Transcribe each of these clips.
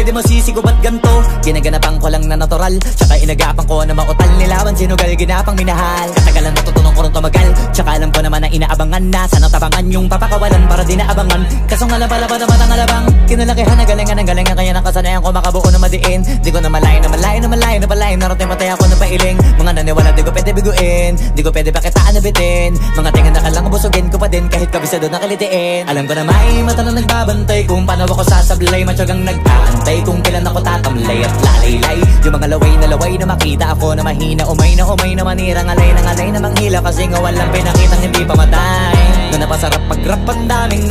pwede masisigo ba't ganto? Ginaganapan ko lang na natural, tsaka inagapan ko na mautal. Nilawan sinugal, ginapang minahal. Katagalan natutunan ko rin tumagal, tsaka alam ko naman na inaabangan na. Sanang tabangan yung papakawalan para di naabangan. Kaso nga lang pala ba naman ang alabang kinalakihan na galingan ng galingan. Kaya nakasanayan ko makabuo na madiin. Di ko na malayo na malayo na malayo na palayo. Narating patay ako ng pailing. Mga naniwala di ko pwede biguin, di ko pwede pakitaan na bitin. Mga tingan na kalang busugin ko pa din kahit kabisado na kalitiin. Alam ko na may mata na nagbabantay kung paano ako sasablay. Matyagang nag-aantay kung kailan ako tatamlay at lalaylay. Yung mga laway na makita ako na mahina. Umay na manirang alay na manghila. Kasi nga walang pinakitang hindi pamatay. Na napasarap pag-rap ang daming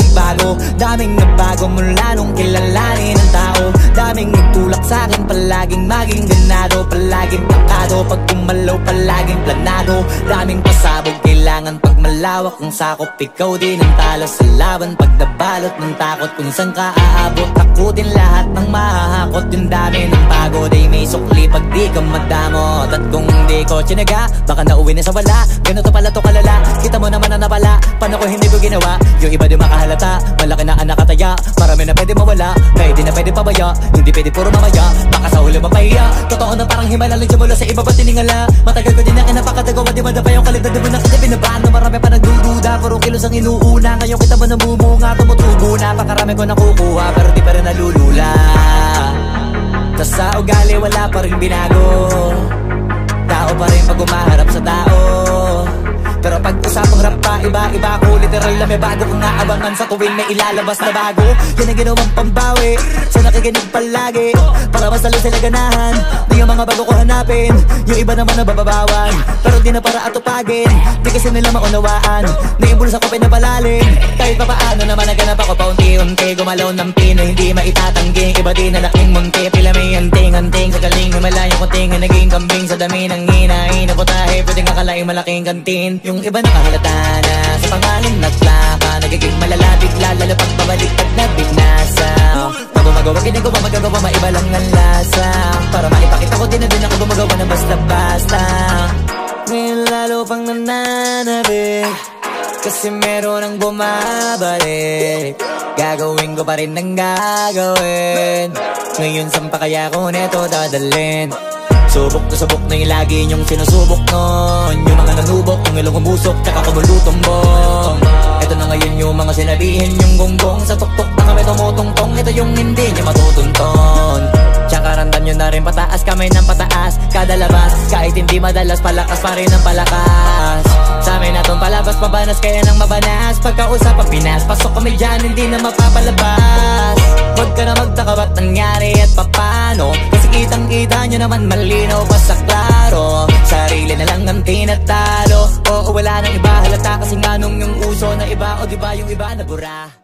nagbago mula nung kilalanin ng tao. Daming nagtulak sa'kin, palaging maging ganado, palaging plakado, pag kumalaw palaging planado. Daming pasabog, kailangan pag malawak ang sakop. Ikaw din ang talo sa laban, pag nabalot ng takot. Kung saan ka aabot, takutin lahat ng mahahakot. Yung dami ng pagod ay may sukli pag di ka madamot. At kung hindi ko tsinaga, baka nauwi na sa wala. Ganito pala to kalala, kita mo naman na napala. Paano ko hindi ko ginawa, yung iba di makahalata. Malaki na anak kataya, marami na pwede mawala. Kaya di na pwede pabaya, hindi pwede puro mamaya. Baka sa huli mapahiya, totoo na parang himala lang mula sa iba ba tiningala. Matagal ko din na kinapakatagawa, di madapa yung kalidad. Di mo na kita binabahan, marami pa nagdududa. Puro kilos ang inuuna, ngayon kita mo namumunga. Tumutubo na, pakarami ko nakukuha, pero di pa rin nalulula. Tas sa ugali wala pa rin binago, tao pa rin pag umaharap sa tao. Pero pag usapang rap pa, iba ko. Literal na may bago kong naabangan sa tuwing may ilalabas na bago. Yan ang ginawang pambawi sa nakikinig palagi, para mas lalo sila ganahan. Di yung mga bago ko hanapin, yung iba naman nabababawan. Pero di na para atupagin, di kasi nila maunawaan. Naimbulsa ko pinapalalim, kahit pa paano naman naganap ako paunti-unti. Gumalaw ng pino, hindi maitatanggi. Iba din na laking munti, pila may anting-anting. Sa galing humalayong kunting, naging kambing sa dami ng hinahin. Naputahe, pwedeng akalaing malaking kantin. Yung iba nakahalata na sa pangalan at plaka, nagiging malalapit lalo pag babalik at nabinasa. Pag gumagawa, ginagawa, magagawa, maiba lang ang lasa. Para maipakita ko din na din ako gumagawa ng basta-basta. Ngayon lalo pang nananabik, kasi meron ang bumabalik. Gagawin ko pa rin ang gagawin. Ngayon saan pa kaya ko neto dadalhin? Subok na yung lagi niyong sinusubok nun. Yung mga nanubok, yung ilong umusok, tsaka kumulutumbong. Ito na ngayon yung mga sinabihin yung gonggong. Sa tuktok na kami tumutungtong, ito yung hindi niya matutunton. Tsaka randan nyo na rin pataas, kamay ng pataas. Kada labas, kahit hindi madalas, palakas pa rin ang palakas. Sa amin na tong palabas, mabanas kaya nang mabanas. Pagkausap ang Pinas, pasok kami dyan, hindi na mapapalabas. Huwag ka na magtaka ba't nangyari at papano, kasi kitang-kita nyo naman malinaw pa sa klaro. Sarili na lang ang tinatalo, oo wala nang iba halata. Kasi nga nung yung uso na iba, o diba yung iba nabura.